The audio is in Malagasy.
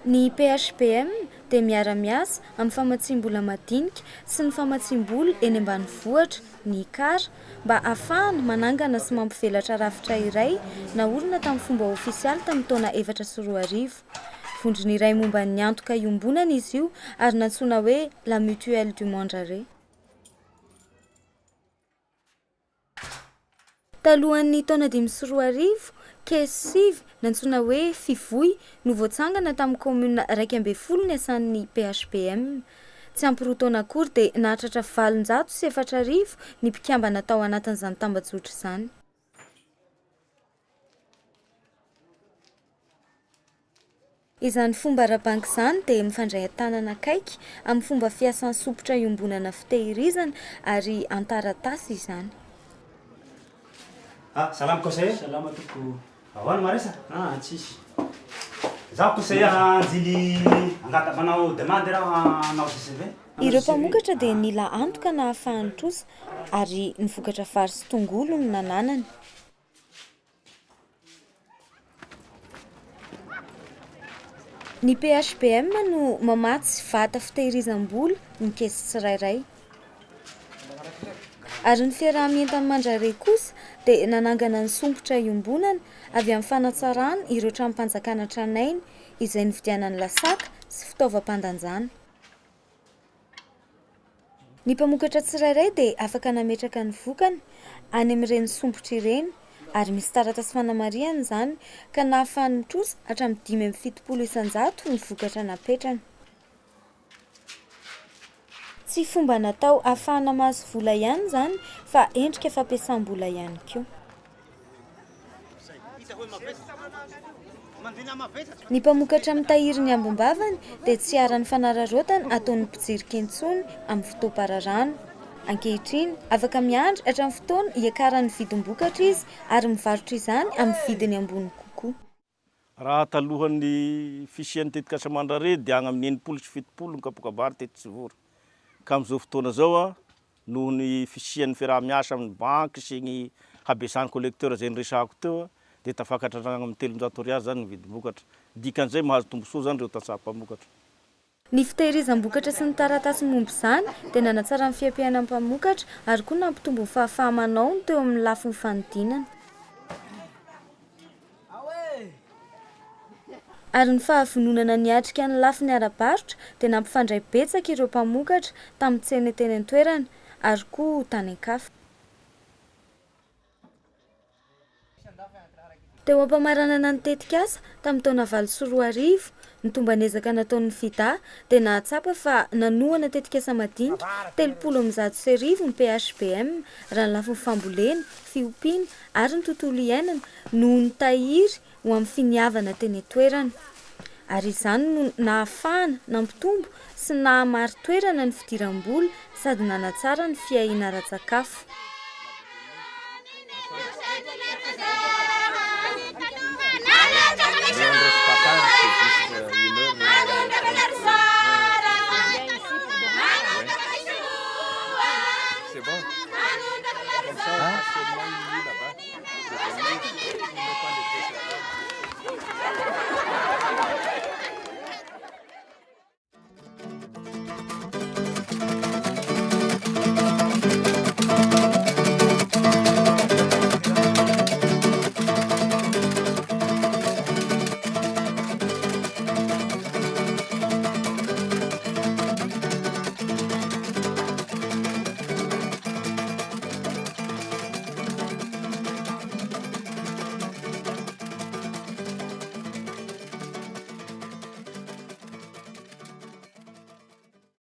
Ny PHBM dia miara-miasa amin'ny famatsim-bola madinika sy ny famatsim-bola eny ambanivohitra, ny kara, mba ahafahana manangana sy mampivelatra rafitra iray naorina tamin'ny fomba ofisialy tamin'ny taona 2004. Vondrona iray momba ny antoka iombonana izy io ary nantsoina hoe la mutuelle du monde. Talohan'ny taona 2004, kesy 7 nantsoina hoe fivoy no voatsangana tamin'ny commune 12 ny isan'ny PHBM. Tsy ampy roa taona akory dia nahatratra 704 ny mpikambana tao anatin'izany tambajotra izany. Izany fomba ara-banky izany dia mifandray tanana akaiky amin'ny fomba fiasan'ny sopotra iombonana fitehirizana ary antaratasy izany. Salama conseiller. Salama toko. Ahoana marisa? Tsisy. Zaho conseiller anjily angata manao demande raha hanao CCV. Ireo mpamokatra dia nila antoka na ahafahany trosa ary ny vokatra fary sy tongolo no nananany. Ny PHBM no mamatsy vata fitehirizam-bola ny kesy tsirairay. Ary ny fiarahamientan'ny mandrare kosa dia nanangana ny sompotra iombonana avy amin'ny fanatsarana ireo tranom-panjakana tranainy izay nividianany lasaka sy fitaovam-pandanjana. Ny mpamokatra tsirairay dia afaka nametraka ny vokany any amin'ireny sompotra ireny ary misy taratasy fanamariana izany ka nahafahan'ny trosa hatramin'ny 570 ny vokatra napetrany. Tsy fomba natao ahafahana mahazo vola ihany izany fa endrika fampiasam-bola ihany koa. Ny mpamokatra amin'ny tahiry ny ambom-bavany dia tsy ara-ny fanararaotana ataon'ny mpijiry kentsony amin'ny fotoam-pararano. Ankehitriny, afaka miandry hatramin'ny fotoana hiakaran'ny vidim-bokatra izy ary mivarotra izany amin'ny vidiny ambony kokoa. Raha talohan'ny fisian'ny Tetikasa mandrare dia agny amin'ny 9 sy 7 ny kapokabary teto sy voro. Ka amin'izao fotoana zao noho ny fisian'ny fiaraha-miasa amin'ny banky sy ny habesan'ny collecteur izay niresahako teo dia tafakatra amin'ny 300 ariary zany ny vidim-bokatra. Dikan'izay mahazo tombosoa zany ireo tantsaha-mpamokatra. Ny fitehirizam-bokatra sy ny taratasy momba izany dia nanatsara ny fiam-piainan'ny mpamokatra ary koa nampitombo ny fahafahamanao teo amin'ny lafin'ny fanodinana. Ary ny fahavononana niatrika ny lafin'ny ara-barotra dia nampifandray betsaka ireo mpamokatra tamin'ny tsena teny an-toerana ary koa tany an-kafa. Teo ampamaranana ny Tetikasa tamin'ny taona 2004, ny tomban'ezaka nataon'ny FIDA dia nahatsapa fa nanohana Tetikasa madinika 310 ny PHBM raha ny lafin'ny Fambolena, fiompiana ary ny tontolo iainana noho ny tahiry ho amin'ny finiavana teny an-toerana. Ary izany no nahafahana, nampitombo sy nahamary toerana ny fidiram-bola sady nanatsara ny fiahiana ara-tsakafo.